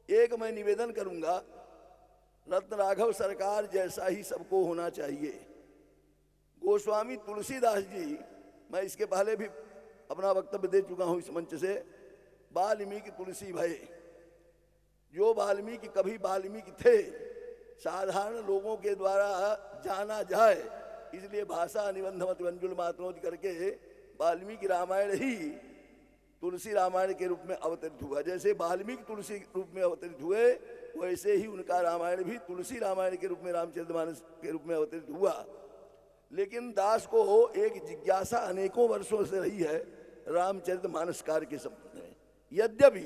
एक मैं निवेदन करूंगा, रत्न राघव सरकार जैसा ही सबको होना चाहिए। गोस्वामी तुलसीदास जी, मैं इसके पहले भी अपना वक्तव्य दे चुका हूं इस मंच से, वाल्मीकि तुलसी भय। जो वाल्मीकि कभी वाल्मीकि थे, साधारण लोगों के द्वारा जाना जाए, इसलिए भाषा निबंध मत मंजुल मात्रों करके वाल्मीकि रामायण ही तुलसी रामायण के रूप में अवतरित हुआ। जैसे वाल्मीकि तुलसी रूप में अवतरित हुए, वैसे ही उनका रामायण भी तुलसी रामायण के रूप में, रामचरितमानस के रूप में अवतरित हुआ। लेकिन दास को एक जिज्ञासा अनेकों वर्षों से रही है रामचरितमानस कार्य के संबंध में। यद्यपि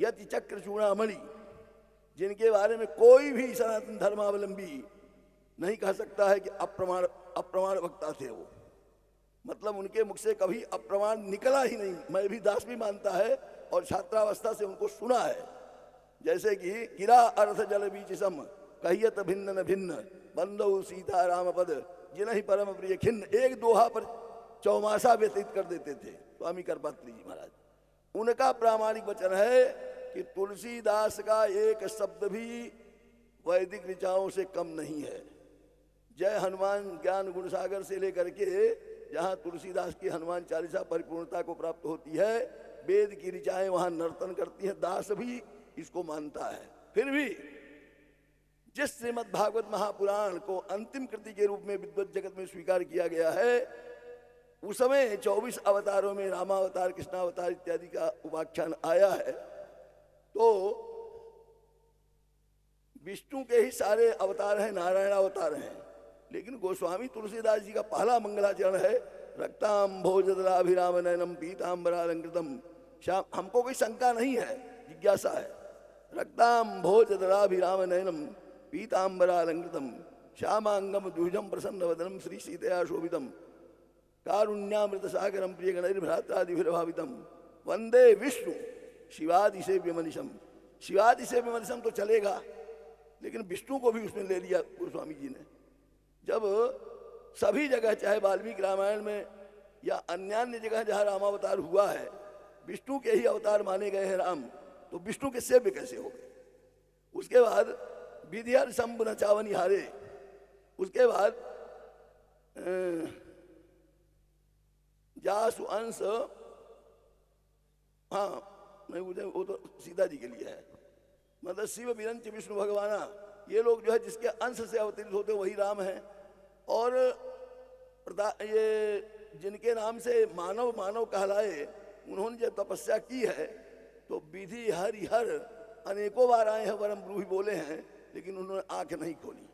यति चक्र चूड़ामणि, जिनके बारे में कोई भी सनातन धर्मावलंबी नहीं कह सकता है कि अप्रमाण वक्ता थे वो, मतलब उनके मुख से कभी अप्रमाण निकला ही नहीं। मैं भी, दास भी मानता है और छात्रावस्था से उनको सुना है। जैसे कि गिरा अर्थ जल बीच सम कहियत भिन्न न भिन्न बंदो सीता राम पद जिन्हि परम प्रिय खिन्न, एक दोहा पर चौमासा व्यतीत कर देते थे स्वामी करपात्री जी महाराज। उनका प्रामाणिक वचन है कि तुलसीदास का एक शब्द भी वैदिक ऋचाओं से कम नहीं है। जय हनुमान ज्ञान गुण सागर से लेकर के जहाँ तुलसीदास की हनुमान चालीसा परिपूर्णता को प्राप्त होती है, वेद की ऋचाएं वहाँ नर्तन करती हैं। दास भी इसको मानता है। फिर भी जिस श्रीमद् भागवत महापुराण को अंतिम कृति के रूप में विद्वत जगत में स्वीकार किया गया है, उस समय 24 अवतारों में रामावतार, कृष्णावतार इत्यादि का उपाख्यान आया है। तो विष्णु के ही सारे अवतार हैं, नारायण अवतार हैं, लेकिन गोस्वामी तुलसीदास जी का पहला मंगलाचरण है रक्ताम भोजदलाभिराम नयनम पीताम्बरालंकृतम श्याम। हमको कोई शंका नहीं है, जिज्ञासा है। रक्ताम भोजदलाभिराम नयनम पीताम्बरालंकृतम श्यामांगम द्विजम प्रसन्न वदनम श्री सीतया शोभितम कारुण्यामृत सागरम प्रिय गणैर्भ्रात्रादिभिर्भावितम वंदे विष्णु शिवादिसेव्य मनीषम। शिवादिसेव्य मनीषम तो चलेगा, लेकिन विष्णु को भी उसमें ले लिया गोस्वामी जी ने। जब सभी जगह, चाहे वाल्मीकि रामायण में या अन्य जगह जहाँ रामावतार हुआ है, विष्णु के ही अवतार माने गए हैं राम, तो विष्णु के सेव्य कैसे हो गए? उसके बाद विधिहर शंभु न चावनी हारे, उसके बाद जासु अंश, हाँ नहीं मुझे वो तो सीता जी के लिए है, मतलब शिव विरंच विष्णु भगवाना, ये लोग जो है जिसके अंश से अवतरित होते वही राम हैं। और ये जिनके नाम से मानव मानव कहलाए, उन्होंने जो तपस्या की है, तो विधि हरिहर अनेकों बार आए हैं, वरम ब्रूहि बोले हैं, लेकिन उन्होंने आंख नहीं खोली।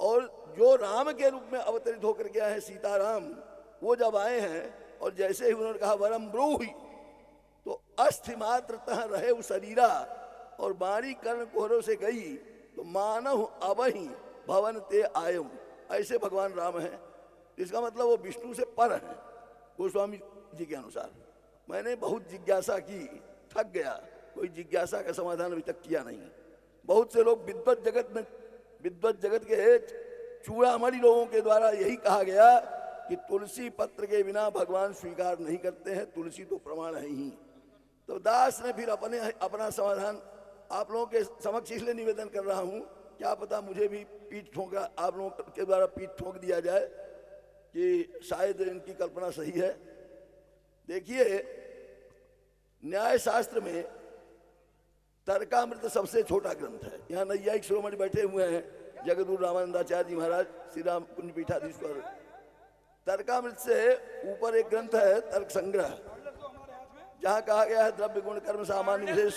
और जो राम के रूप में अवतरित होकर गया है सीताराम, वो जब आए हैं और जैसे ही उन्होंने कहा वरम ब्रूहि, तो अस्थि मात्र तह रहे उस शरीरा और बाणी कर्ण कोहरों से गई, तो मानव अवहि भवन ते आयम। ऐसे भगवान राम हैं। इसका मतलब वो विष्णु से पर हैं गोस्वामी जी के अनुसार। मैंने बहुत जिज्ञासा की, थक गया, कोई जिज्ञासा का समाधान अभी तक किया नहीं। बहुत से लोग विद्वत जगत के चूड़ामणि लोगों के द्वारा यही कहा गया कि तुलसी पत्र के बिना भगवान स्वीकार नहीं करते हैं, तुलसी तो प्रमाण है ही। तो दास ने फिर अपना समाधान आप लोगों के समक्ष इसलिए निवेदन कर रहा हूं, क्या पता मुझे भी पीठ ठोंका, आप लोगों के द्वारा पीठ ठोंक दिया जाए कि शायद इनकी कल्पना सही है। देखिए, न्याय शास्त्र में तर्कामृत सबसे छोटा ग्रंथ है। यहाँ नैयायिक शिरोमणि बैठे हुए हैं, जगदगुरु रामानंदाचार्य जी महाराज, श्री राम कुंज पीठाधीश्वर। तर्कामृत से ऊपर एक ग्रंथ है तर्क संग्रह, जहाँ कहा गया है द्रव्य गुण कर्म सामान्य विशेष।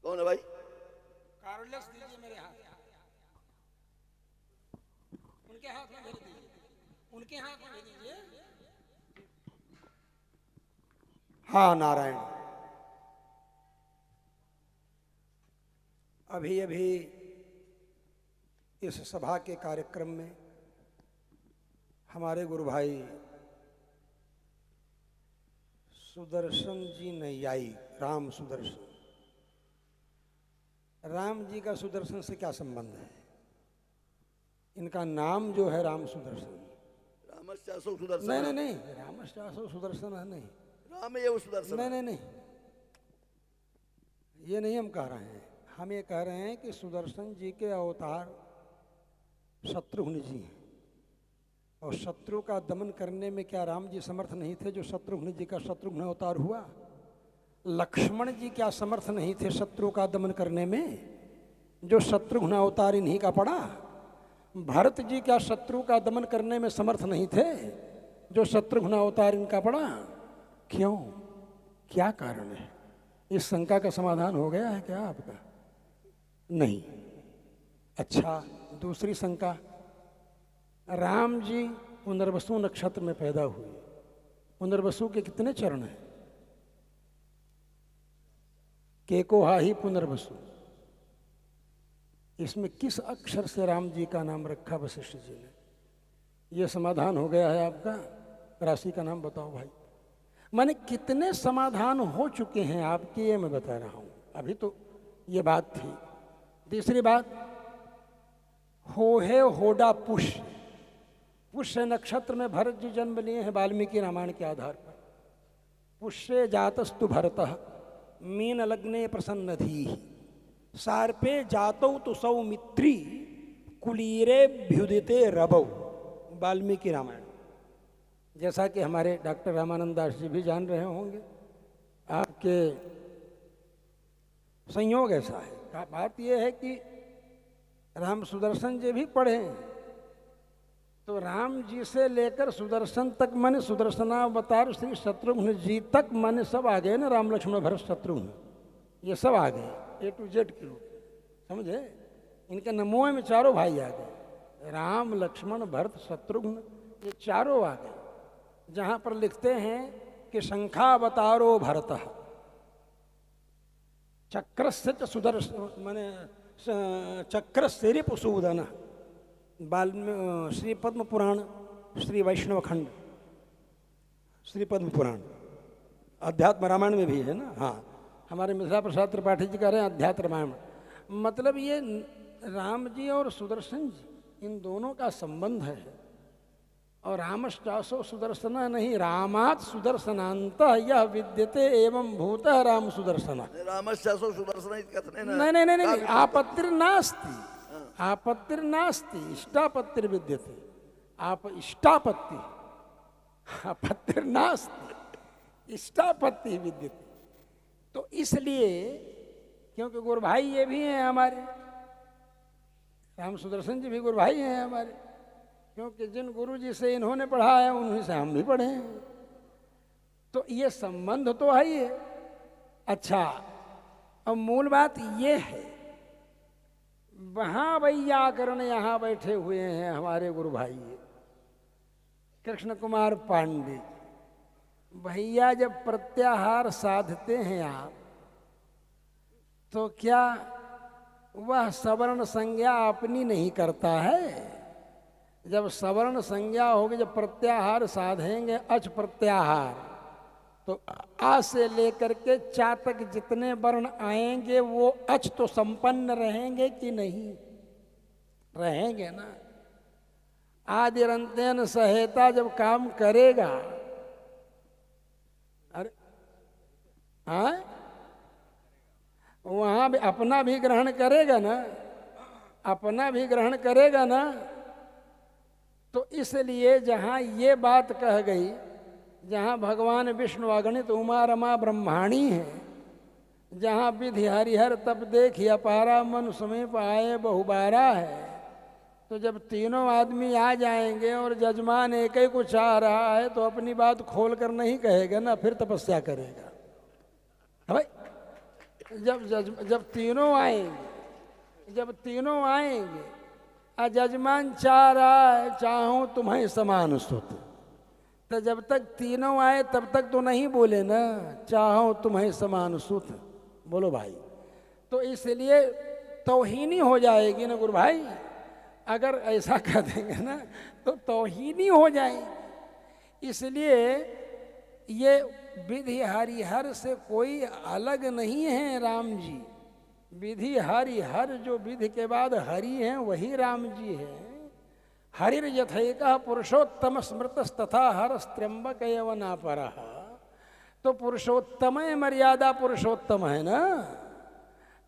कौन है भाई? कारलेक्स दीजिए मेरे हाथ, उनके हाथ में भेज दीजिए, उनके हाथ में भेज दीजिए। हाँ नारायण, अभी अभी इस सभा के कार्यक्रम में हमारे गुरु भाई सुदर्शन जी नैयायी, राम सुदर्शन, राम जी का सुदर्शन से क्या संबंध है? इनका नाम जो है राम सुदर्शन, रामश्चासो सुदर्शन, नहीं नहीं नहीं, रामश्चासो सुदर्शन है नहीं, राम ये वो सुदर्शन, नहीं नहीं नहीं, ये नहीं हम कह रहे हैं, हम ये कह रहे हैं कि सुदर्शन जी के अवतार शत्रुघ्न जी हैं, और शत्रु का दमन करने में क्या राम जी समर्थ नहीं थे जो शत्रुघ्न जी का शत्रुघ्न अवतार हुआ? लक्ष्मण जी क्या समर्थ नहीं थे शत्रु का दमन करने में जो शत्रुघ्न अवतार इन्हीं का पड़ा? भरत जी क्या शत्रु का दमन करने में समर्थ नहीं थे जो शत्रुघ्न अवतार इनका पड़ा? क्यों, क्या कारण है? इस शंका का समाधान हो गया है क्या आपका? नहीं। अच्छा, दूसरी शंका, राम जी पुनर्वसु नक्षत्र में पैदा हुए। पुनर्वसु के कितने चरण हैं? केकोहा ही पुनर्वसु। इसमें किस अक्षर से राम जी का नाम रखा वशिष्ठ जी ने? यह समाधान हो गया है आपका। राशि का नाम बताओ भाई। माने कितने समाधान हो चुके हैं आपके, ये मैं बता रहा हूं। अभी तो ये बात थी। तीसरी बात, होहे होडा पुष्य। पुष्य नक्षत्र में भरत जी जन्म लिए हैं वाल्मीकि रामायण के आधार पर। पुष्य जातस्तु भरतः मीन लग्ने प्रसन्नधी सार्पे जातौ तु सौमित्री कुलीरे भ्युदिते रबौ। वाल्मीकि रामायण। जैसा कि हमारे डॉक्टर रामानंद दास जी भी जान रहे होंगे, आपके संयोग ऐसा है। बात यह है कि राम सुदर्शन जी भी पढ़े, तो राम जी से लेकर सुदर्शन तक माने सुदर्शनावतार श्री शत्रुघ्न जी तक माने सब आ गए ना। राम लक्ष्मण भरत शत्रुघ्न ये सब आ गए A to Z के रूप में, समझे? इनके नमोए में चारों भाई आ गए, राम लक्ष्मण भरत शत्रुघ्न, ये चारों आ गए। जहां पर लिखते हैं कि शंखावतारो भरतः चक्रस्य च सुदर्शन माने चक्रस्य रिपुसूदन। श्री पद्म पुराण, श्री वैष्णव खंड, श्री पद्म पुराण अध्यात्म रामायण में भी है ना। हाँ, हमारे मिथिला प्रसाद त्रिपाठी जी कह रहे हैं अध्यात्म रामायण। मतलब ये राम जी और सुदर्शन जी इन दोनों का संबंध है। और रामश्चासो सुदर्शन नहीं, रामात् सुदर्शनांत यह विद्यते एवं भूतः राम सुदर्शन। रामश्चासो सुदर्शन कथने नहीं नहीं नहीं, आपत्तिर्नास्ति, आपत्तिर्नास्ति, इष्टापत्तिर विद्यते। आप इष्टापत्ति, आपत्तिर्नास्ति, इष्टापत्ति विद्यते। तो इसलिए क्योंकि गुरु भाई ये भी हैं हमारे, राम सुदर्शन जी भी गुरु भाई हैं हमारे, क्योंकि जिन गुरु जी से इन्होंने पढ़ा है उन्हीं से हम भी पढ़े हैं। तो ये संबंध तो है ही है। अच्छा, अब मूल बात ये है, वहां वैयाकरण यहां बैठे हुए हैं हमारे गुरु भाई कृष्ण कुमार पांडे। भैया जब प्रत्याहार साधते हैं आप, तो क्या वह सवर्ण संज्ञा अपनी नहीं करता है? जब सवर्ण संज्ञा होगी, जब प्रत्याहार साधेंगे अच प्रत्याहार, तो आ से लेकर के चा तक जितने वर्ण आएंगे वो अच तो संपन्न रहेंगे कि नहीं रहेंगे ना। आदिरंतेन सहेता जब काम करेगा, अरे हाँ, वहां भी अपना भी ग्रहण करेगा ना, अपना भी ग्रहण करेगा ना। तो इसलिए जहां ये बात कह गई, जहाँ भगवान विष्णु अगणित उमा रमा ब्रह्माणी है, जहाँ विधि हरिहर तप देख अपारा मन समीप आए बहुबारा है, तो जब तीनों आदमी आ जाएंगे और जजमान एक ही को चाह रहा है तो अपनी बात खोल कर नहीं कहेगा ना, फिर तपस्या करेगा भाई। जब तीनों आएंगे, जब तीनों आएंगे और जजमान चाह रहा है चाहूं तुम्हें समान सुत, तो जब तक तीनों आए तब तक तो नहीं बोले ना, चाहो तुम्हें समान सुत, बोलो भाई। तो इसलिए तौहीनी हो जाएगी ना गुरु भाई, अगर ऐसा कर देंगे ना तो तौहीनी हो जाएगी। इसलिए ये विधि हरिहर से कोई अलग नहीं है राम जी। विधि हरिहर, जो विधि के बाद हरि हैं वही राम जी हैं। हरिर यथैकः पुरुषोत्तम स्मृतस्तथा हरस्त्र्यंबक एव नापरः। तो पुरुषोत्तम है, मर्यादा पुरुषोत्तम है ना,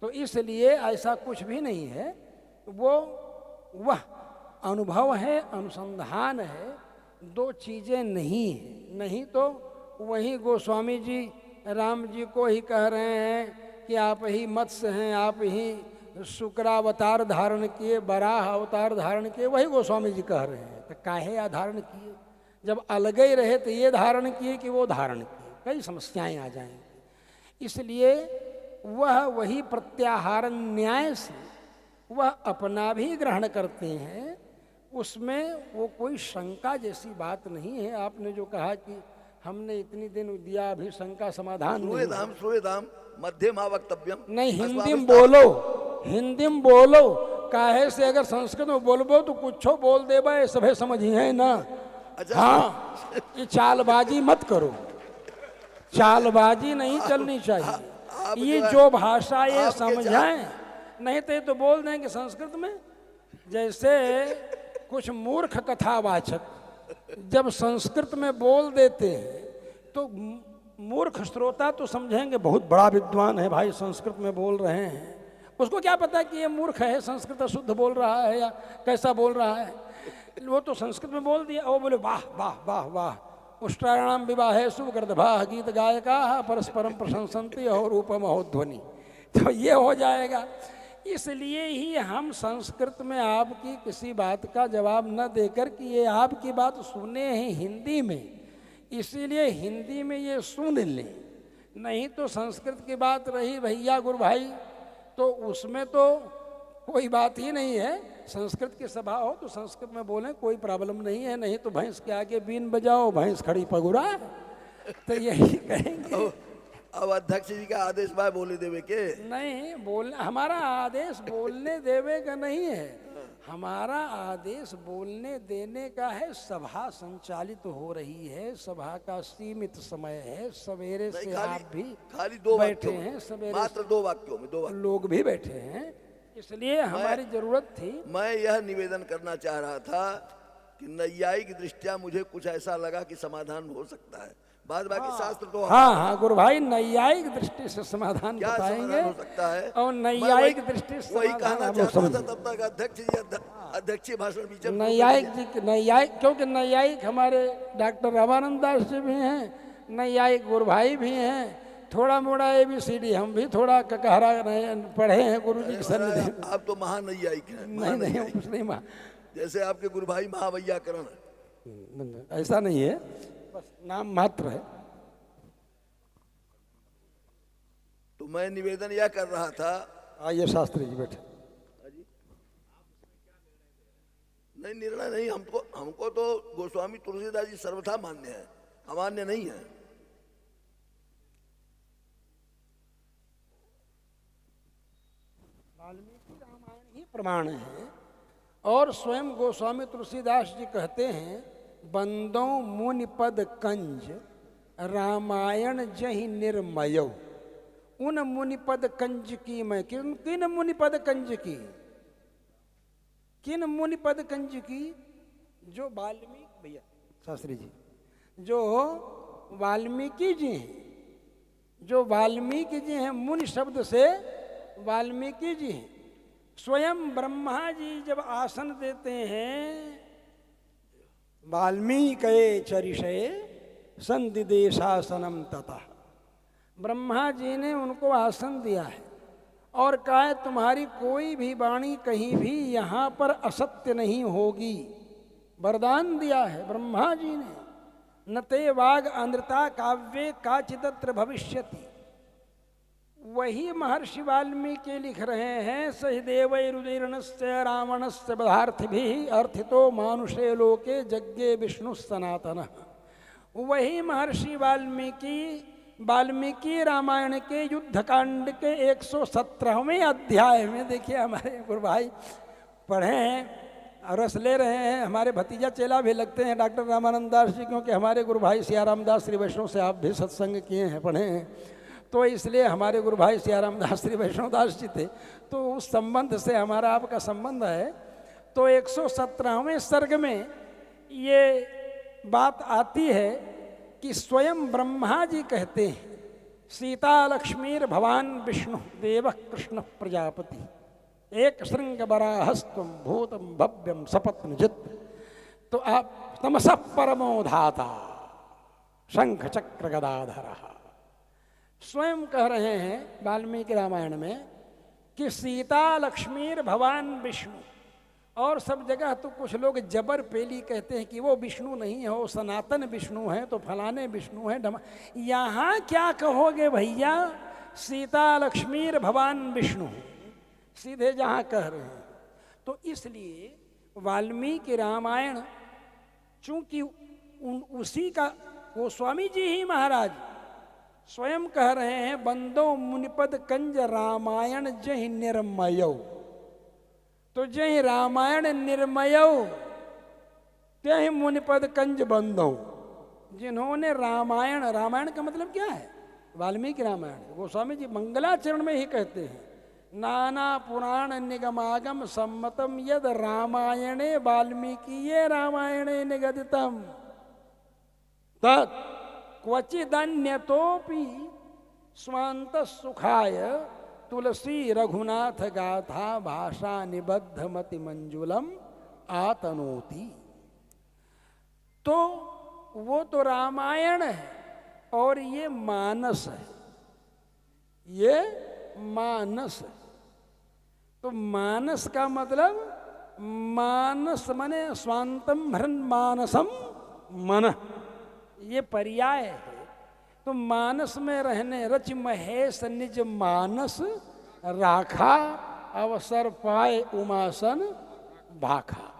तो इसलिए ऐसा कुछ भी नहीं है, वह अनुभव है, अनुसंधान है, दो चीज़ें नहीं है। नहीं तो वही गोस्वामी जी राम जी को ही कह रहे हैं कि आप ही मत्स्य हैं, आप ही शुक्रावतार धारण किए, बराह अवतार धारण किए, वही गोस्वामी जी कह रहे हैं। तो काहे या धारण किए? जब अलग ही रहे तो ये धारण किए कि वो धारण किए, कई समस्याएं आ जाएंगी। इसलिए वही प्रत्याहार न्याय से वह अपना भी ग्रहण करते हैं, उसमें वो कोई शंका जैसी बात नहीं है। आपने जो कहा कि हमने इतनी दिन दिया, अभी शंका समाधान श्रूयताम मध्यमा वक्तव्यम। नहीं, हिंदी में बोलो, हिंदी में बोलो। काहे से अगर संस्कृत में बोलबो तो कुछ बोल देबा, ये सभे समझिए ना। अच्छा। हाँ, ये चालबाजी मत करो, चालबाजी नहीं चलनी चाहिए। ये जो भाषा ये समझाएं, नहीं तो बोल देंगे संस्कृत में। जैसे कुछ मूर्ख कथावाचक जब संस्कृत में बोल देते हैं तो मूर्ख श्रोता तो समझेंगे बहुत बड़ा विद्वान है भाई, संस्कृत में बोल रहे हैं। उसको क्या पता कि ये मूर्ख है, संस्कृत शुद्ध बोल रहा है या कैसा बोल रहा है। वो तो संस्कृत में बोल दिया, वो बोले वाह वाह वाह वाह, उष्ट्राणाम विवाहेषु गर्दभाः गीत गायकाः परस्परम प्रशंसन्ति और रूपमहोध्वनि। तो ये हो जाएगा। इसलिए ही हम संस्कृत में आपकी किसी बात का जवाब न देकर कि ये आपकी बात सुने हैं हिंदी में, इसीलिए हिंदी में ये सुन लें। नहीं तो संस्कृत की बात रही भैया गुरु भाई, तो उसमें तो कोई बात ही नहीं है। संस्कृत की सभा हो तो संस्कृत में बोलें, कोई प्रॉब्लम नहीं है। नहीं तो भैंस के आगे बीन बजाओ, भैंस खड़ी पगुरा, तो यही कहेंगे। अब अध्यक्ष जी का आदेश भाई बोले देवे के नहीं, बोलने हमारा आदेश बोलने देवे का नहीं है, हमारा आदेश बोलने देने का है। सभा संचालित हो रही है, सभा का सीमित समय है, सवेरे से आप भी खाली दो बैठे हैं, सवेरे मात्र दो वाक्यों में लोग भी बैठे हैं, इसलिए हमारी जरूरत थी। मैं यह निवेदन करना चाह रहा था कि नैयायिक दृष्टिया मुझे कुछ ऐसा लगा कि समाधान हो सकता है। बाद बाकी शास्त्र तो हाँ गुरु भाई, नैयायिक दृष्टि से समाधान बताएंगे हो सकता है। और नैयायिक दृष्टि से वही कहना चाहता था, तब तक अध्यक्ष जी अध्यक्ष भाषण बीच में नैयायिक क्योंकि नैयायिक हमारे डॉक्टर रामानंद दास जी भी हैं, नैयायिक गुरु भाई भी हैं, थोड़ा मोड़ा ABCD हम भी थोड़ा ककहरा पढ़े हैं गुरु जी के सन्निधि। आप तो महानैयायिक हैं। नहीं कुछ नहीं, जैसे आपके गुरु भाई महावैयाकरण, ऐसा नहीं है, बस नाम मात्र है। तो मैं निवेदन यह कर रहा था। आइए शास्त्री जी बैठे। नहीं, निर्णय नहीं, हमको तो गोस्वामी तुलसीदास जी सर्वथा मान्य है, अमान्य नहीं है। वाल्मीकि रामायण ही प्रमाण है। और स्वयं गोस्वामी तुलसीदास जी कहते हैं, बंदों मुनिपद कंज रामायण जहि निर्मयो। उन मुनिपद कंज की मैं किन मुनिपद कंज की, किन मुनिपद कंज की, जो वाल्मीकि भैया शास्त्री जी, जो वाल्मीकि जी हैं, जो वाल्मीकि जी हैं, मुनि शब्द से वाल्मीकि जी हैं। स्वयं ब्रह्मा जी जब आसन देते हैं, वाल्मीकये चरिषे संदिदेशासनम ततः, ब्रह्मा जी ने उनको आसन दिया है और कहा है तुम्हारी कोई भी वाणी कहीं भी यहाँ पर असत्य नहीं होगी, वरदान दिया है ब्रह्मा जी ने। न ते वाग अनृता काव्ये काचिदत्र भविष्यति। वही महर्षि वाल्मीकि लिख रहे हैं, सहिदेवैरुदीर्णस्य रावणस्य बधार्थिभिः अर्थितो मानुषे लोके जज्ञे विष्णु सनातनः। वही महर्षि वाल्मीकि रामायण के युद्धकांड के 117वें अध्याय में, देखिए हमारे गुरु भाई पढ़े हैं और रस ले रहे हैं, हमारे भतीजा चेला भी लगते हैं डॉक्टर रामानंद दास जी, क्योंकि हमारे गुरु भाई सियाराम दास श्री वैष्णव से आप भी सत्संग किए हैं, पढ़े हैं, तो इसलिए हमारे गुरु भाई सियाराम दास श्री वैष्णव दास जी थे, तो उस संबंध से हमारा आपका संबंध है। तो 117वें सर्ग में ये बात आती है कि स्वयं ब्रह्मा जी कहते हैं, सीता लक्ष्मीर भवान विष्णु देव कृष्ण प्रजापति एक श्रृंग बराहस्तुम भूतम भव्यम सपत्नजित। तो आप तमसः परमो धाता शंख चक्र गदाधर स्वयं कह रहे हैं वाल्मीकि रामायण में कि सीता लक्ष्मीर भगवान विष्णु। और सब जगह तो कुछ लोग जबर पेली कहते हैं कि वो विष्णु नहीं है, वो सनातन विष्णु है, तो फलाने विष्णु है। यहाँ क्या कहोगे भैया, सीता लक्ष्मीर भगवान विष्णु सीधे जहाँ कह रहे हैं। तो इसलिए वाल्मीकि रामायण चूंकि उसी का गोस्वामी जी ही महाराज स्वयं कह रहे हैं, बंदो मुनिपद कंज रामायण जहि निर्मयो। तो जहि रामायण निर्मयो त्यहि मुनिपद कंज बंदो। जिन्होंने रामायण, रामायण का मतलब क्या है, वाल्मीकि रामायण गोस्वामी जी मंगलाचरण में ही कहते हैं, नाना पुराण निगमागम सम्मतम यद रामायणे वाल्मीकिये रामायणे निगदितम तत् क्वचिदन्यतोपि स्वांत सुखाय तुलसी रघुनाथ गाथा भाषा निबद्ध मति मंजुलम आतनोति। तो वो तो रामायण है और ये मानस है, ये मानस है। तो मानस का मतलब मानस मने स्वांतम हृन मानसम मन, ये पर्याय है। तो मानस में रहने रच महेश निज मानस राखा अवसर पाए उमासन भाखा।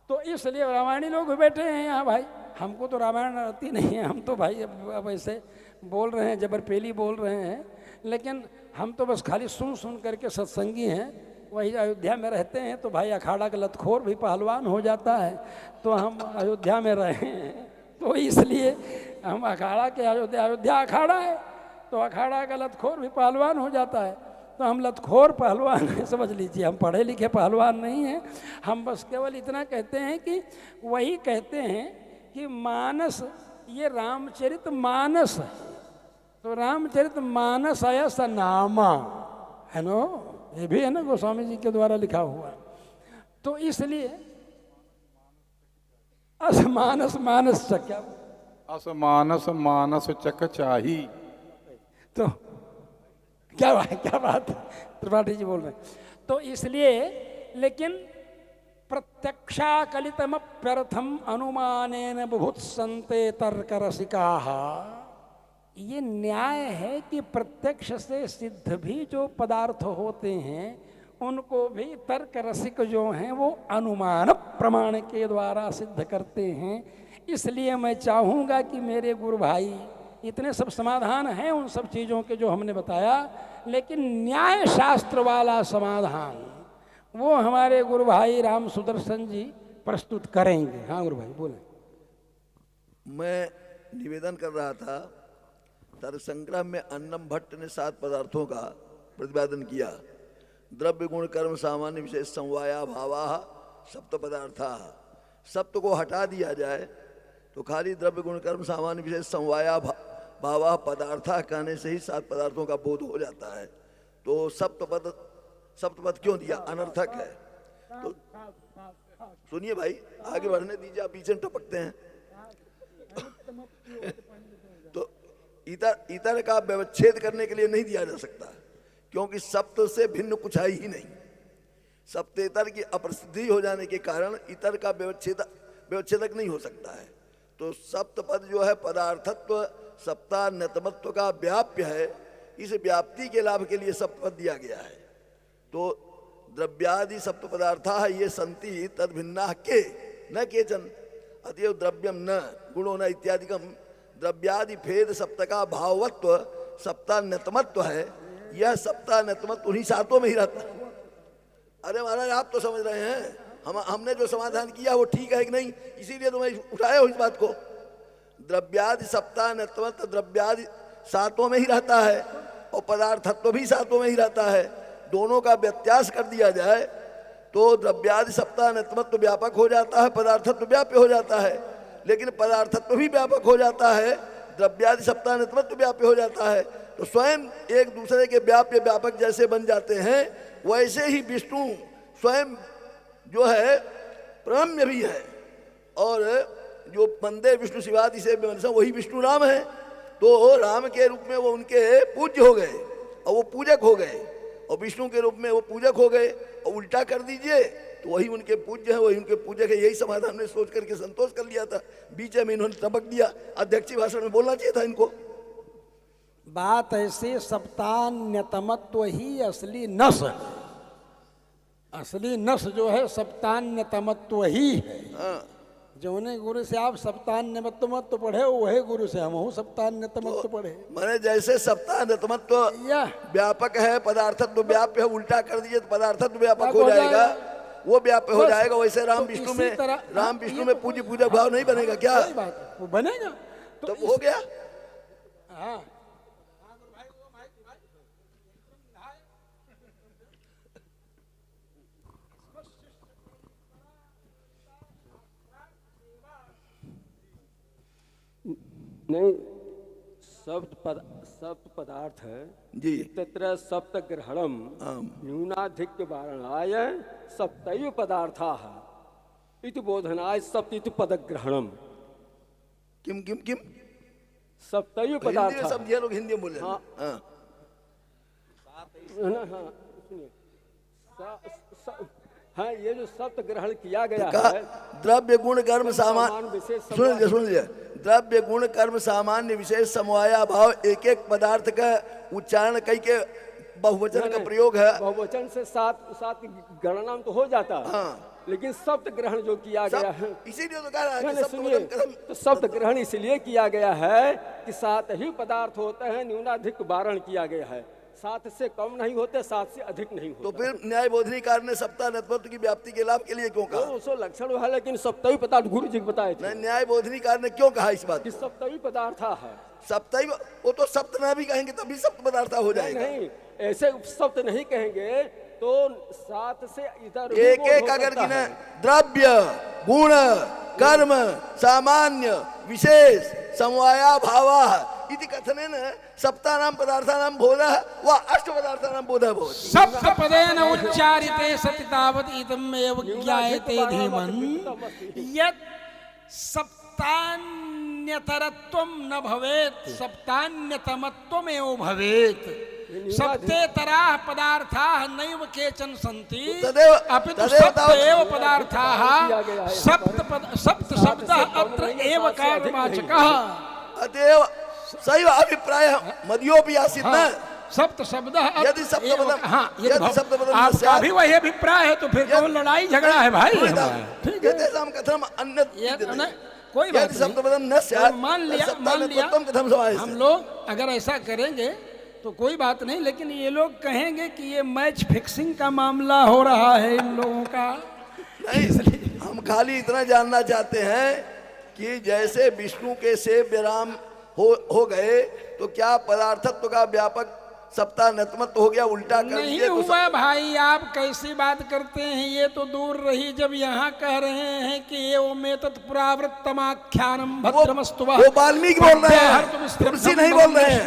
तो इसलिए रामायणी लोग बैठे हैं यहाँ भाई, हमको तो रामायण आती नहीं है, हम तो भाई अब ऐसे बोल रहे हैं, जबरपेली बोल रहे हैं, लेकिन हम तो बस खाली सुन सुन करके सत्संगी हैं। वही अयोध्या में रहते हैं तो भाई अखाड़ा का लतखोर भी पहलवान हो जाता है, तो हम अयोध्या में रहे हैं तो इसलिए हम अखाड़ा के अयोध्या अखाड़ा है तो अखाड़ा का लतखोर भी पहलवान हो जाता है। तो हम लतखोर पहलवान हैं, समझ लीजिए, हम पढ़े लिखे पहलवान नहीं हैं। हम बस केवल इतना कहते हैं कि वही कहते हैं कि मानस, ये रामचरित मानस है। तो रामचरित मानस आया सा नामा है नो, ये भी है ना गोस्वामी जी के द्वारा लिखा हुआ। तो इसलिए असमानस मानस क्या, असमानस मानस चक चाही। तो क्या बात है, त्रिपाठी जी बोल रहे हैं। तो इसलिए लेकिन प्रत्यक्षाकलितमप्यर्थम अनुमानेन बुभुत्सन्ते तर्क रसिकाः, ये न्याय है कि प्रत्यक्ष से सिद्ध भी जो पदार्थ होते हैं उनको भी तर्क रसिक जो हैं वो अनुमान प्रमाण के द्वारा सिद्ध करते हैं। इसलिए मैं चाहूँगा कि मेरे गुरु भाई, इतने सब समाधान हैं उन सब चीज़ों के जो हमने बताया, लेकिन न्याय शास्त्र वाला समाधान वो हमारे गुरु भाई राम सुदर्शन जी प्रस्तुत करेंगे। हाँ गुरु भाई बोले। मैं निवेदन कर रहा था, तर्क संग्रह में अन्नम भट्ट ने 7 पदार्थों का प्रतिपादन किया। द्रव्य गुण कर्म सामान्य विशेष समवाया भावा सप्त पदार्था। सप्त को हटा दिया जाए तो खाली द्रव्य गुण कर्म सामान्य विशेष समवाया भावा पदार्था कहने से ही 7 पदार्थों का बोध हो जाता है। तो सप्तपद क्यों दिया, अनर्थक है। तो सुनिए भाई, आगे बढ़ने दीजिए, आप पीछे टपकते हैं। तो इतर का व्यवच्छेद करने के लिए नहीं दिया जा सकता, क्योंकि सप्त से भिन्न कुछ है ही नहीं। सप्तेतर की अप्रसिद्धि हो जाने के कारण इतर का व्यवच्छेदक नहीं हो सकता है। तो सप्तपद जो है पदार्थत्व सप्तान्यतमत्व का व्याप्य है, इस व्याप्ति के लाभ के लिए सप्तपद दिया गया है। तो द्रव्यादि सप्त पदार्था ये संति तद भिन्ना के न केचन अतएव द्रव्यम न गुणो न इत्यादिकम। द्रव्यादि भेद सप्त का भावत्व सप्तान्यतमत्व है, यह सप्तान्यतमत्व उन्हीं 7 में ही रहता है। अरे महाराज आप तो समझ रहे हैं, हमने जो समाधान किया वो ठीक है कि नहीं, इसीलिए तो मैं उठाया हूँ इस बात को। द्रव्यादि सप्तान्यतमत्व द्रव्यादि 7 में ही रहता है और पदार्थत्व भी 7 में ही रहता है। दोनों का व्यत्यास कर दिया जाए तो द्रव्यादि सप्तान्यतमत्व व्यापक हो जाता है, पदार्थत्व व्याप्य हो जाता है। लेकिन पदार्थत्व भी व्यापक हो जाता है, द्रव्यादि सप्तान्यतमत्व व्याप्य हो जाता है। तो स्वयं एक दूसरे के व्याप्य व्यापक जैसे बन जाते हैं, वैसे ही विष्णु स्वयं जो है परम्य भी है, और जो बंदे विष्णु शिवादि से वही विष्णु राम है। तो राम के रूप में वो उनके पूज्य हो गए और वो पूजक हो गए, और विष्णु के रूप में वो पूजक हो गए, और उल्टा कर दीजिए तो वही उनके पूज्य है, वही उनके पूजक है। यही समाधान हमने सोच करके संतोष कर लिया था। बीच में इन्होंने टपक दिया, अध्यक्षीय भाषण में बोलना चाहिए था इनको। बात ऐसे सप्तान्यतमत्व ही असली नस, असली नस जो है सप्तान्यतमत्व ही है। हाँ, जौने गुरु से आप सप्तान्यतमत्व पढ़े वही गुरु से हम सप्तान्यतमत्व पढ़े। माने जैसे सप्ताहत्व या व्यापक है, पदार्थत्व व्याप्य है, उल्टा कर दीजिए तो पदार्थत्व व्यापक हो जाएगा, वो व्याप्य हो जाएगा। वैसे राम तो विष्णु इसी में तरह- राम विष्णु में पूज्य पूजक भाव नहीं बनेगा क्या? सही बात है, वो बनेगा तो हो गया। हाँ। नहीं, सप्त पदार्थ है जी तत्र सप्त ग्रहणम आम। न्यूनाधिक्य वारणाय सप्तैव पदार्थाः इति बोधनाय सप्त पदग्रहणम। किम किम किम सप्तैव हिंदी में पदार्थ समझिए लोग, हिंदी में बोले। हाँ। हाँ। हाँ, ये जो सप्त ग्रहण किया गया कहा है, द्रव्य गुण कर्म सामान, सामान विशेष सुन लीजिए सुन लीजिए, द्रव्य गुण कर्म सामान्य विशेष समवाया भाव, एक एक पदार्थ का उच्चारण कई के बहुवचन का प्रयोग है। बहुवचन से सात गणना तो हो जाता है, हाँ। लेकिन सप्त ग्रहण जो किया गया है, इसीलिए तो कह रहा है नहीं, कि नहीं, सुनिए, तो शब्द ग्रहण इसलिए किया गया है कि 7 ही पदार्थ होते हैं, न्यूनाधिक वारण किया गया है। 7 से कम नहीं होते, 7 से अधिक नहीं तो होते। फिर न्याय बोधनी कार्य ने सप्ताह नत्वत्व की व्याप्ति के लाभ के लिए क्यों कहा? तो लक्षण है, लेकिन सप्तवी पदार्थ गुरु जी बताए थे नहीं, न्याय बोधनी कार्य ने क्यों कहा इस बात कि को? सप्तवी पदार्थ है। सप्ताह वो तो सप्त ना भी कहेंगे तभी सप्त पदार्थ हो जाएगा। नहीं, ऐसे सप्त नहीं कहेंगे तो 7 से इधर एक एक अगर कि न द्रव्य गुण कर्म सामान्य विशेष समवाया भावा इति कथनेन सप्तानां पदार्थानां बोधः व अष्टपदार्थानां बोधः भवति। सप्तपदेन उच्चारिते सति तावत् इदमेव ज्ञायते धीमन् यत् सप्तान्यतरत्वं न भवेत् सप्तान्यतमत्वमेव भवेत्। सप्तेतराः पदार्थाः नैव केचन सन्ति अपितु सप्त एव पदार्थाः। सप्त शब्दः अत्र एव कार्यवाचकः। अतएव सही अभिप्राय मध्योपि आसीत् न। सप्त शब्द यदि सप्तपदम हाँ, ये यदि भाव- सप्तपदम न आपका स्यात् भी वही अभिप्राय है तो फिर तो लड़ाई झगड़ा है भाई हमारा। ठीक है, एतेषां कथनम् अन्यत् ये विद्यते। न- कोई बात यदि सप्तपदम न स्यात् नहीं। मान लिया सप्तानत्वं कथं समायते? हम लोग अगर ऐसा करेंगे तो कोई बात नहीं, लेकिन ये लोग कहेंगे कि ये मैच फिक्सिंग का मामला हो रहा है इन लोगों का। नहीं, हम खाली इतना जानना चाहते हैं कि जैसे विष्णु के सेव्य राम हो गए तो क्या पदार्थत्व का व्यापक सप्ताह नत्मत्व हो गया? उल्टा कर नहीं दिए तो हुआ भाई, आप कैसी बात करते हैं? ये तो दूर रही, जब यहाँ कह रहे हैं कि ये ओमे तत्पुरावृत्तमाख्यानम भद्रमस्तु वः। वो वाल्मीकि बोल रहे हैं, तुलसी नहीं बोल रहे हैं।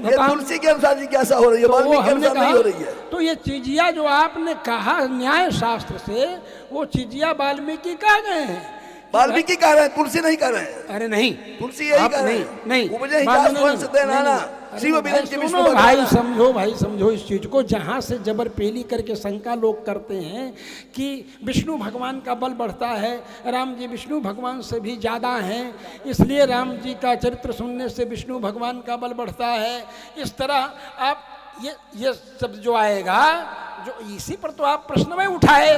ये तुलसी के अनुसार जी कैसा हो रही है, तो वो वाल्मीकि के हमने अनुसार नहीं हो रही कहा, है। तो ये चीजिया जो आपने कहा न्याय शास्त्र से, वो चीजिया वाल्मीकि कह गए हैं। वाल्मीकि कह रहे हैं, तुलसी नहीं कह रहे हैं। अरे नहीं, तुलसी यही आप कह रहे नहीं हैं। नहीं उपजे ही बात जास नहीं, वंश नहीं, दे नहीं, नाना, नहीं, शिव अरे विरंच भाई विष्णु सुनो भाई, भगवान। भाई समझो इस चीज को। जहां से जबर पेली करके शंका लोग करते हैं कि विष्णु भगवान का बल बढ़ता है, राम जी विष्णु भगवान से भी ज्यादा हैं, इसलिए राम जी का चरित्र सुनने से विष्णु भगवान का बल बढ़ता है, इस तरह आप ये सब जो आएगा, जो इसी पर तो आप प्रश्न में उठाए।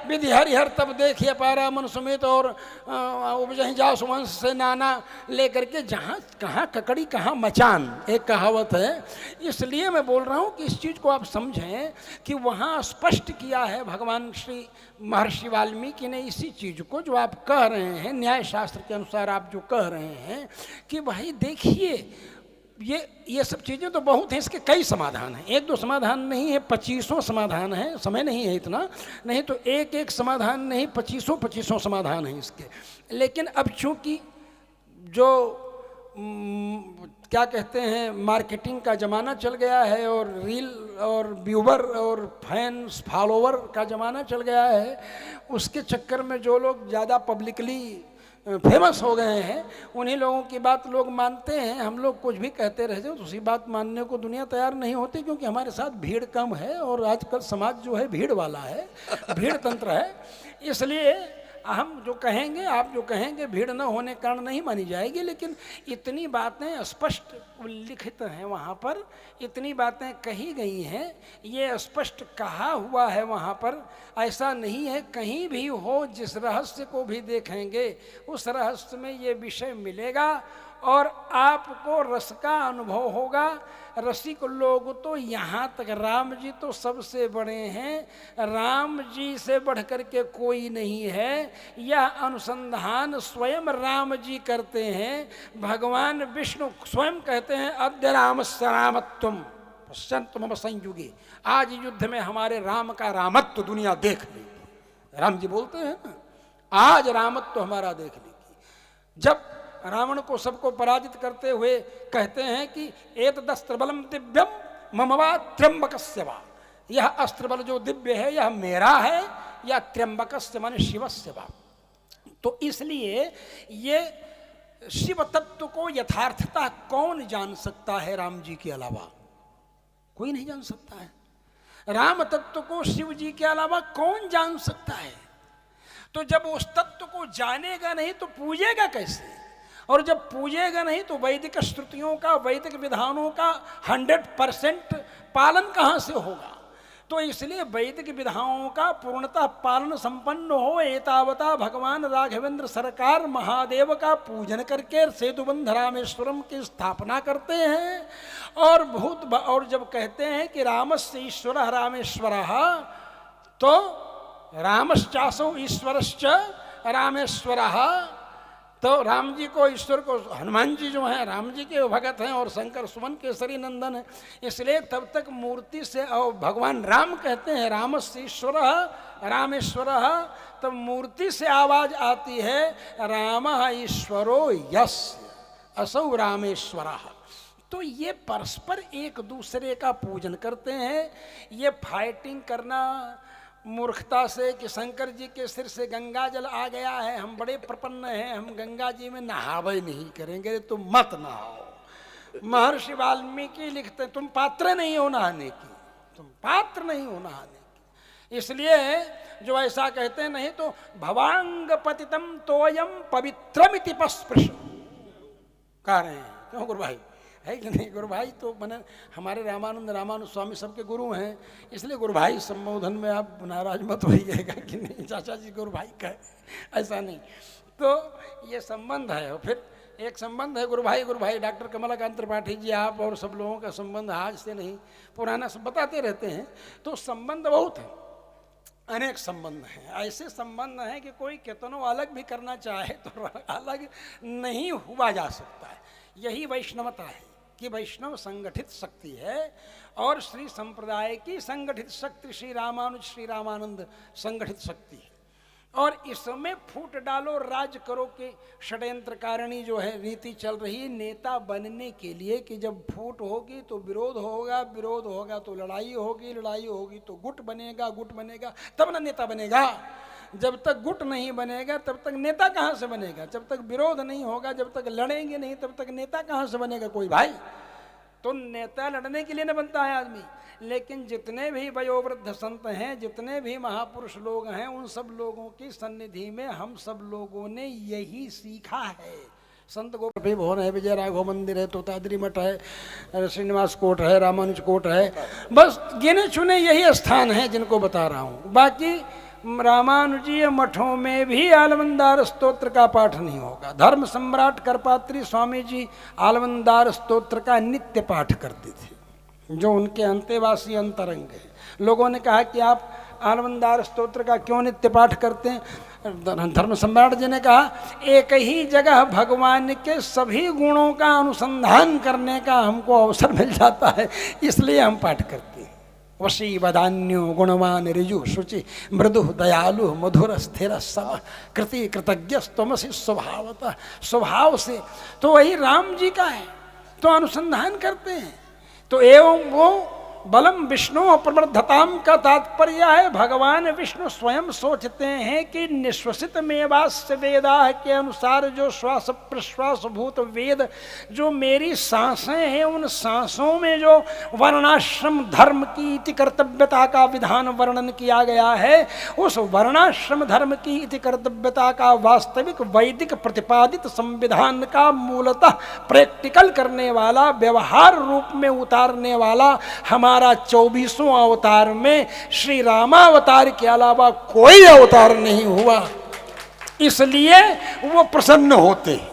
विधि हरिहर तब देखिए पारा मन सुमित और उपजहि जास वंश से नाना लेकर के, जहाँ कहाँ ककड़ी कहाँ मचान, एक कहावत है। इसलिए मैं बोल रहा हूँ कि इस चीज़ को आप समझें कि वहाँ स्पष्ट किया है भगवान श्री महर्षि वाल्मीकि ने इसी चीज़ को, जो आप कह रहे हैं न्याय शास्त्र के अनुसार आप जो कह रहे हैं कि भाई देखिए ये सब चीज़ें तो बहुत हैं, इसके कई समाधान हैं। एक दो समाधान नहीं है, 25 समाधान है। समय नहीं है इतना, नहीं तो एक एक समाधान नहीं, 25 समाधान हैं इसके। लेकिन अब चूंकि जो क्या कहते हैं, मार्केटिंग का ज़माना चल गया है और रील और व्यूवर और फैंस फॉलोवर का ज़माना चल गया है। उसके चक्कर में जो लोग ज़्यादा पब्लिकली फेमस हो गए हैं उन्हीं लोगों की बात लोग मानते हैं। हम लोग कुछ भी कहते रह जाओ तो उसी बात मानने को दुनिया तैयार नहीं होती, क्योंकि हमारे साथ भीड़ कम है और आजकल समाज जो है भीड़ वाला है, भीड़ तंत्र है। इसलिए हम जो कहेंगे, आप जो कहेंगे, भीड़ न होने के कारण नहीं मानी जाएगी। लेकिन इतनी बातें स्पष्ट लिखित हैं वहाँ पर, इतनी बातें कही गई हैं, ये स्पष्ट कहा हुआ है वहाँ पर। ऐसा नहीं है कहीं भी हो, जिस रहस्य को भी देखेंगे उस रहस्य में ये विषय मिलेगा और आपको रस का अनुभव होगा। रसिक लोग तो यहाँ तक, राम जी तो सबसे बड़े हैं, राम जी से बढ़कर के कोई नहीं है। यह अनुसंधान स्वयं राम जी करते हैं। भगवान विष्णु स्वयं कहते हैं अद्य रामस्य रामत्वम पश्यन्तु मम संयुगे, आज युद्ध में हमारे राम का रामत्व दुनिया देख लेगी। राम जी बोलते हैं ना, आज रामत्व हमारा देख लेगी। जब रावण को सबको पराजित करते हुए कहते हैं कि एतदस्त्र बलम दिव्यम मम वा त्र्यंबकस्य वा, यह अस्त्र बल जो दिव्य है यह मेरा है या त्र्यंबकस्य माने शिवस्य वा। तो इसलिए ये शिव तत्व को यथार्थता कौन जान सकता है राम जी के अलावा? कोई नहीं जान सकता है। राम तत्व को शिव जी के अलावा कौन जान सकता है? तो जब उस तत्व को जानेगा नहीं तो पूजेगा कैसे? और जब पूजेगा नहीं तो वैदिक श्रुतियों का, वैदिक विधानों का 100% पालन कहाँ से होगा? तो इसलिए वैदिक विधानों का पूर्णतः पालन संपन्न हो, एतावता भगवान राघवेंद्र सरकार महादेव का पूजन करके सेतुबंध रामेश्वरम की स्थापना करते हैं। और जब कहते हैं कि रामस्य ईश्वरः रामेश्वरः, तो रामश्चासौ ईश्वरश्च रामेश्वरः, तो राम जी को, ईश्वर को, हनुमान जी जो हैं राम जी के भगत हैं और शंकर सुमन केसरी नंदन है। इसलिए तब तक मूर्ति से, और भगवान राम कहते हैं रामस्य ईश्वरः रामेश्वरः, तब मूर्ति से आवाज आती है रामः ईश्वरो यस्य असौ रामेश्वरः। तो ये परस्पर एक दूसरे का पूजन करते हैं। ये फाइटिंग करना मूर्खता से कि शंकर जी के सिर से गंगा जल आ गया है, हम बड़े प्रपन्न हैं, हम गंगा जी में नहावे नहीं करेंगे, तुम मत नहाओ। महर्षि वाल्मीकि लिखते हैं तुम पात्र नहीं हो नहाने की, तुम पात्र नहीं हो नहाने की। इसलिए जो ऐसा कहते हैं, नहीं तो भवांग पतितम तोयम पवित्रमिति पस्पृश कह रहे हैं। क्यों गुरु भाई? है कि नहीं? गुरु भाई तो मैंने हमारे रामानंद स्वामी सबके गुरु हैं, इसलिए गुरु भाई संबोधन में आप नाराज मत होइएगा कि नहीं चाचा जी गुरु भाई कहे, ऐसा नहीं। तो ये संबंध है। और फिर एक संबंध है गुरु भाई डॉक्टर कमलाकांत त्रिपाठी जी, आप और सब लोगों का संबंध आज से नहीं, पुराना सब बताते रहते हैं। तो संबंध बहुत है, अनेक संबंध हैं। ऐसे संबंध हैं कि कोई कितनों अलग भी करना चाहे तो अलग नहीं हुआ जा सकता है। यही वैष्णवता है कि वैष्णव संगठित शक्ति है और श्री संप्रदाय की संगठित शक्ति श्री रामानुज श्री रामानंद संगठित शक्ति है। और इसमें फूट डालो राज करो के षड्यंत्रकारिणी जो है रीति चल रही है नेता बनने के लिए, कि जब फूट होगी तो विरोध होगा, विरोध होगा तो लड़ाई होगी, लड़ाई होगी तो गुट बनेगा, गुट बनेगा तब ना नेता बनेगा। जब तक गुट नहीं बनेगा तब तक नेता कहाँ से बनेगा? जब तक विरोध नहीं होगा, जब तक लड़ेंगे नहीं तब तक नेता कहाँ से बनेगा कोई भाई? तो नेता लड़ने के लिए न बनता है आदमी। लेकिन जितने भी वयोवृद्ध संत हैं, जितने भी महापुरुष लोग हैं, उन सब लोगों की सन्निधि में हम सब लोगों ने यही सीखा है। संत गोपी भवन है, विजय राघव मंदिर है, तोताद्री मठ है, श्रीनिवास कोट है, रामानुज कोट है, बस गिने चुने यही स्थान हैं जिनको बता रहा हूँ। बाकी रामानुजीय मठों में भी आलवंदार स्तोत्र का पाठ नहीं होगा। धर्म सम्राट करपात्री स्वामी जी आलवंदार स्तोत्र का नित्य पाठ करते थे, जो उनके अंतेवासी अंतरंग है। लोगों ने कहा कि आप आलवंदार स्तोत्र का क्यों नित्य पाठ करते हैं? धर्म सम्राट जी ने कहा एक ही जगह भगवान के सभी गुणों का अनुसंधान करने का हमको अवसर मिल जाता है, इसलिए हम पाठ करते हैं। वशी वदान्यो गुणवान ऋजु शुचि मृदु दयालु मधुर स्थिर सम कृति कृतज्ञ तमसी स्वभावतः, स्वभाव से तो वही राम जी का है। तो अनुसंधान करते हैं। तो एवं वो बलम विष्णु प्रवर्धताम का तात्पर्य है भगवान विष्णु स्वयं सोचते हैं कि निश्वसित मेवास्य वेदा के अनुसार जो श्वास प्रश्वास भूत वेद जो मेरी सांसें हैं उन सांसों में जो वर्णाश्रम धर्म की इति कर्तव्यता का विधान वर्णन किया गया है, उस वर्णाश्रम धर्म की इति कर्तव्यता का वास्तविक वैदिक प्रतिपादित संविधान का मूलतः प्रैक्टिकल करने वाला व्यवहार रूप में उतारने वाला हमारा 24वां अवतार में श्री रामावतार के अलावा कोई अवतार नहीं हुआ। इसलिए वो प्रसन्न होते हैं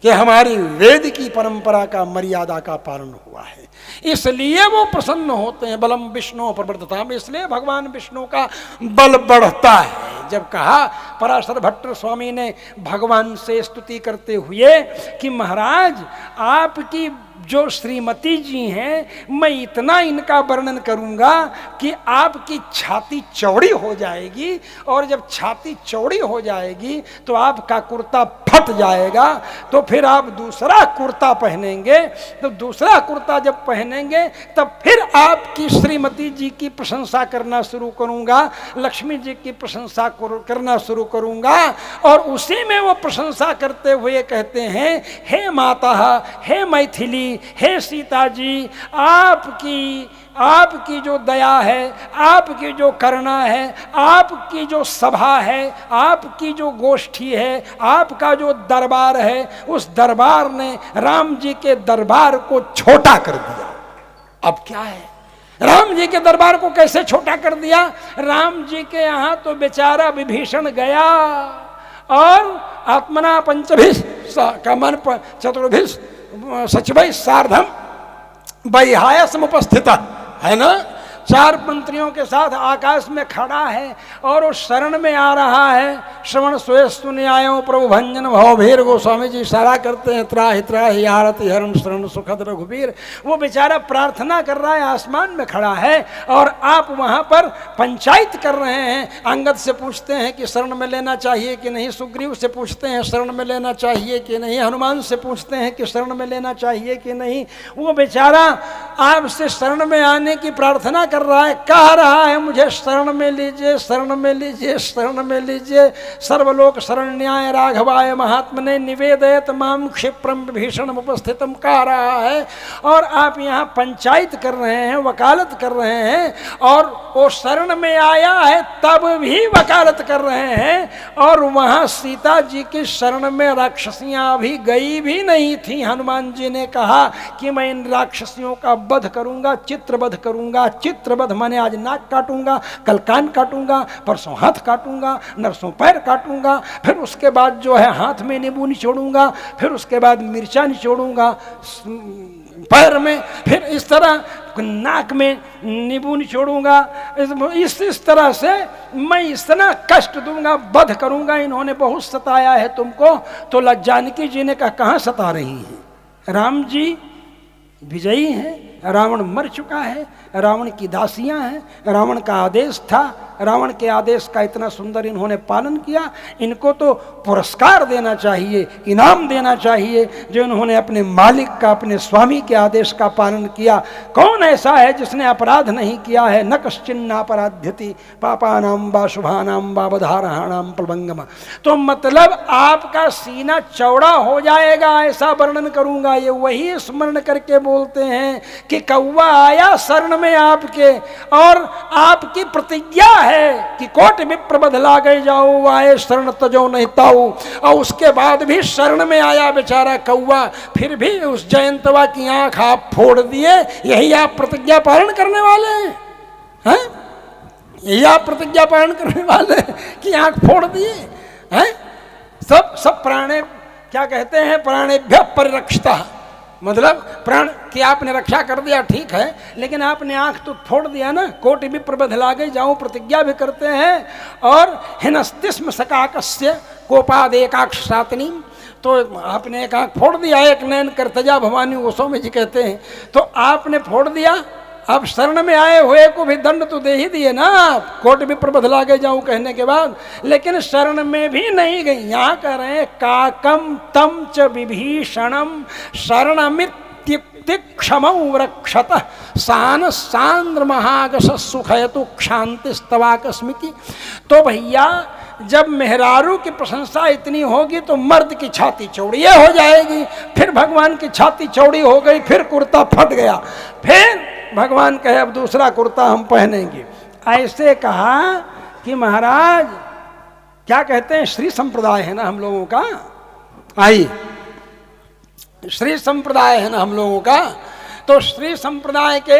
कि हमारी वेद की परंपरा का मर्यादा का पालन हुआ है, इसलिए वो प्रसन्न होते हैं। बलम विष्णु प्रवर्धता में, इसलिए भगवान विष्णु का बल बढ़ता है। जब कहा पराशर भट्ट स्वामी ने भगवान से स्तुति करते हुए कि महाराज आपकी जो श्रीमती जी हैं, मैं इतना इनका वर्णन करूंगा कि आपकी छाती चौड़ी हो जाएगी, और जब छाती चौड़ी हो जाएगी तो आपका कुर्ता फट जाएगा, तो फिर आप दूसरा कुर्ता पहनेंगे, तो दूसरा कुर्ता जब पहनेंगे तब फिर आपकी श्रीमती जी की प्रशंसा करना शुरू करूंगा, लक्ष्मी जी की प्रशंसा करना शुरू करूंगा। और उसी में वो प्रशंसा करते हुए कहते हैं, हे माता, हे मैथिली, हे सीता जी, आपकी जो दया है, आपकी जो करुणा है, आपकी जो सभा है, आपकी जो गोष्ठी है, आपका जो दरबार है, उस दरबार ने राम जी के दरबार को छोटा कर दिया। अब क्या है, राम जी के दरबार को कैसे छोटा कर दिया? राम जी के यहाँ तो बेचारा विभीषण गया और आत्मना पंचभिष का मन चतुर्भिष सचिवै सार्धम वैहाय समुपस्थित है ना, 4 मंत्रियों के साथ आकाश में खड़ा है और वो शरण में आ रहा है। श्रवण स्वेस्तु न्यायो प्रभु भंजन भवभीर, गोस्वामी जी इशारा करते हैं, त्राहि त्राहि आरति हरण शरण सुखद रघुबीर। वो बेचारा प्रार्थना कर रहा है, आसमान में खड़ा है, और आप वहाँ पर पंचायत कर रहे हैं। अंगद से पूछते हैं कि शरण में लेना चाहिए कि नहीं, सुग्रीव से पूछते हैं शरण में लेना चाहिए कि नहीं, हनुमान से पूछते हैं कि शरण में लेना चाहिए कि नहीं। वो बेचारा आपसे शरण में आने की प्रार्थना कर रहा है, कह रहा है मुझे शरण में लीजिए, शरण में लीजिए, शरण में लीजिए। सर्वलोक शरण्याय राघवाय महात्मने निवेदयत माम क्षिप्रम भीषण उपस्थितम कह रहा है, और आप यहाँ पंचायत कर रहे हैं, वकालत कर रहे हैं, और वो शरण में आया है तब भी वकालत कर रहे हैं। और वहाँ सीता जी की शरण में राक्षसियाँ अभी गई भी नहीं थी। हनुमान जी ने कहा कि मैं इन राक्षसियों का वध करूंगा, चित्रवध करूंगा। चित्रवध माने आज नाक काटूंगा, कल कान काटूंगा, परसों हाथ काटूंगा, नरसों पैर काटूंगा, फिर उसके बाद जो है हाथ में नींबू निचोड़ूंगा, फिर उसके बाद मिर्चा निचोड़ूंगा पैर में, फिर इस तरह नाक में नींबू निचोड़ूंगा। इस तरह से मैं इतना कष्ट दूंगा, वध करूंगा। इन्होंने बहुत सताया है तुमको। तो जानकी जी ने कहा, कहाँ सता रही हैं? राम जी विजयी हैं, रावण मर चुका है, रावण की दासियां हैं, रावण का आदेश था, रावण के आदेश का इतना सुंदर इन्होंने पालन किया। इनको तो पुरस्कार देना चाहिए, इनाम देना चाहिए, जो इन्होंने अपने मालिक का, अपने स्वामी के आदेश का पालन किया। कौन ऐसा है जिसने अपराध नहीं किया है? न कश्चिन्नापराध्यति पापानाम वा शुभानाम वा बधारहाणाम प्रभंगम। तो मतलब आपका सीना चौड़ा हो जाएगा, ऐसा वर्णन करूंगा। ये वही स्मरण करके बोलते हैं कि कौवा आया शरण में आपके, और आपकी प्रतिज्ञा है कि कोट विप्र बदला गए जाओ, आए शरण तजो नहीं ताऊ। और उसके बाद भी शरण में आया बेचारा कौवा, फिर भी उस जयंतवा की आंख आप फोड़ दिए। यही आप प्रतिज्ञा पालन करने वाले हैं? यही आप प्रतिज्ञा पालन करने वाले कि आंख फोड़ दिए हैं? सब प्राणे क्या कहते हैं, प्राणेभ्य परिरक्षिता, मतलब प्राण की आपने रक्षा कर दिया, ठीक है, लेकिन आपने आंख तो फोड़ दिया ना। कोटि विप्र बदला गए जाऊं प्रतिज्ञा भी करते हैं। और हिनस्तिस्म सकाकस्य कोपाद एकाक्ष सातनी, तो आपने एक आंख फोड़ दिया, एक नयन करतजा भवानी गोस्वामी जी कहते हैं। तो आपने फोड़ दिया, अब शरण में आए हुए को भी दंड तो दे ही दिए ना, कोट विप्र बदला गए जाऊं कहने के बाद। लेकिन शरण में भी नहीं गई। यहाँ कह रहे हैं काकम तम च विभीषणम शरणमित्य तिक्षमौ वृक्षतः सान सांद्र महागस सुखयतु क्षांति स्तवाकस्मिति। तो भैया जब मेहरारू की प्रशंसा इतनी होगी तो मर्द की छाती चौड़ी हो जाएगी, फिर भगवान की छाती चौड़ी हो गई, फिर कुर्ता फट गया, फिर भगवान कहे अब दूसरा कुर्ता हम पहनेंगे। ऐसे कहा कि महाराज क्या कहते हैं, श्री संप्रदाय है ना हम लोगों का, आई श्री संप्रदाय है ना हम लोगों का। तो श्री संप्रदाय के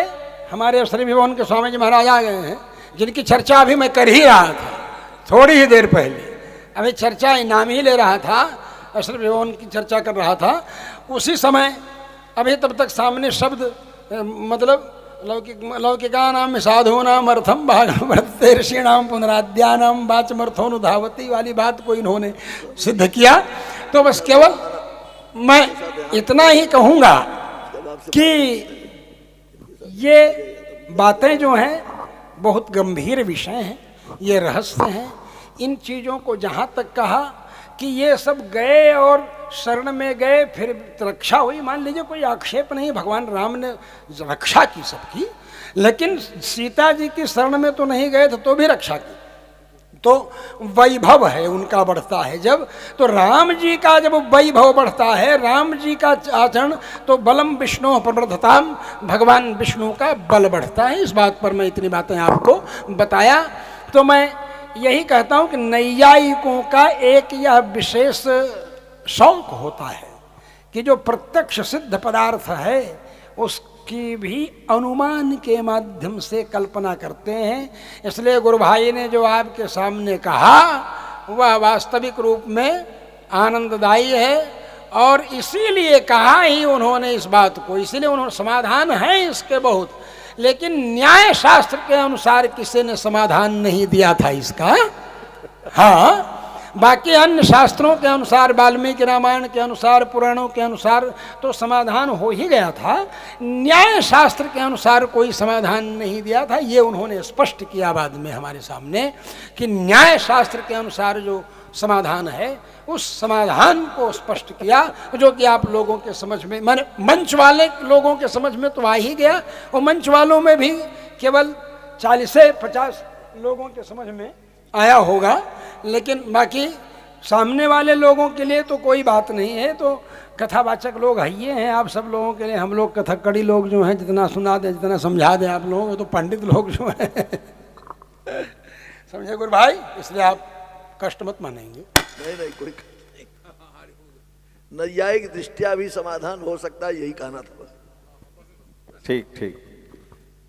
हमारे श्री विभुवन के स्वामी जी महाराज आ गए हैं, जिनकी चर्चा अभी मैं कर ही रहा था थोड़ी ही देर पहले, अभी चर्चा नाम ही ले रहा था, श्री विभुवन की चर्चा कर रहा था। उसी समय अभी तब तक सामने शब्द मतलब लौकिकानाम साधूनाम अर्थम भागम वर्तते ऋषीणाम पुनराद्यानाम वाचमर्थोनुधावती वाली बात को इन्होंने सिद्ध किया। तो बस केवल मैं इतना ही कहूँगा कि ये बातें जो हैं बहुत गंभीर विषय हैं, ये रहस्य हैं। इन चीज़ों को जहाँ तक कहा कि ये सब गए और शरण में गए फिर रक्षा हुई, मान लीजिए कोई आक्षेप नहीं, भगवान राम ने रक्षा की सबकी, लेकिन सीता जी की शरण में तो नहीं गए थे तो भी रक्षा की। तो वैभव है उनका बढ़ता है जब, तो राम जी का जब वैभव बढ़ता है, राम जी का आचरण, तो बलम विष्णु प्रवर्धताम, भगवान विष्णु का बल बढ़ता है। इस बात पर मैं इतनी बातें आपको बताया। तो मैं यही कहता हूँ कि नैयायिकों का एक यह विशेष शौक होता है कि जो प्रत्यक्ष सिद्ध पदार्थ है उसकी भी अनुमान के माध्यम से कल्पना करते हैं। इसलिए गुरु भाई ने जो आपके सामने कहा वह वास्तविक रूप में आनंददायी है, और इसीलिए कहा ही उन्होंने इस बात को, इसीलिए उन्होंने समाधान है इसके बहुत, लेकिन न्याय शास्त्र के अनुसार किसी ने समाधान नहीं दिया था इसका। हाँ, बाकी अन्य शास्त्रों के अनुसार, वाल्मीकि रामायण के अनुसार, पुराणों के अनुसार तो समाधान हो ही गया था, न्याय शास्त्र के अनुसार कोई समाधान नहीं दिया था। ये उन्होंने स्पष्ट किया बाद में हमारे सामने कि न्याय शास्त्र के अनुसार जो समाधान है उस समाधान को स्पष्ट किया, जो कि आप लोगों के समझ में, माने मंच वाले लोगों के समझ में तो आ ही गया, और मंच वालों में भी केवल 40 से 50 लोगों के समझ में आया होगा, लेकिन बाकी सामने वाले लोगों के लिए तो कोई बात नहीं है। तो कथावाचक लोग है हैं आप सब लोगों के लिए, हम लोग कथकड़ी लोग जो हैं जितना सुना दें जितना समझा दें आप लोगों को, तो पंडित लोग जो हैं समझे गुरु भाई, इसलिए आप कष्ट मत मानेंगे। नहीं कोई नैयायिक दृष्टिया भी समाधान हो सकता है, यही कहना था बस। ठीक ठीक।